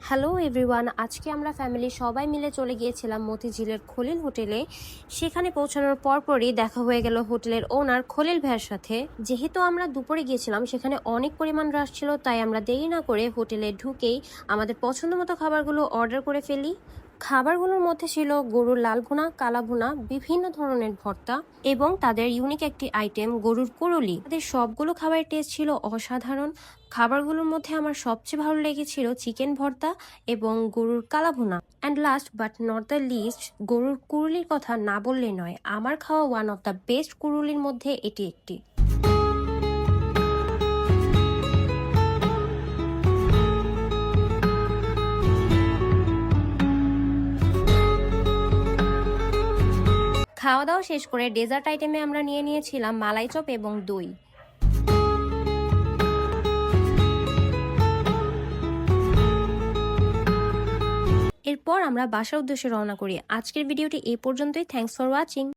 Hello everyone, আজকে আমরা family সবাই মিলে চলে গিয়েছিলাম মতিঝিলের খলিল হোটেলে। সেখানে পৌঁছানোর পরপরই দেখা হয়ে গেল হোটেলের ওনার খলিল ভাইয়ের সাথে। যেহেতু আমরা দুপুরে গিয়েছিলাম, সেখানে অনেক পরিমাণ রাশ ছিল, তাই আমরা দেরি না করে হোটেলে ঢুকেই আমাদের পছন্দ মতো খাবারগুলো অর্ডার করে ফেলি। খাবারগুলোর মধ্যে ছিল গরুর লাল ভুনা, কালা ভুনা, বিভিন্ন ধরনের ভর্তা এবং তাদের ইউনিক একটি আইটেম গরুর কুরুলি। তাদের সবগুলো খাবারের টেস্ট ছিল অসাধারণ। খাবারগুলোর মধ্যে আমার সবচেয়ে ভালো লেগেছিল চিকেন ভর্তা এবং গরুর কালা ভুনা। And last but not the least, গরুর কুরুলির কথা না বললে নয়, আমার খাওয়া ওয়ান অফ দ্য বেস্ট কুরুলির মধ্যে এটি একটি। খাওয়া দাওয়া শেষ করে ডেজার্ট আইটেমে আমরা নিয়ে নিয়েছিলাম মালাই চপ এবং দই। এরপর আমরা বাসার উদ্দেশ্যে রওনা করি। আজকের ভিডিওটি এই পর্যন্তই। Thanks for watching.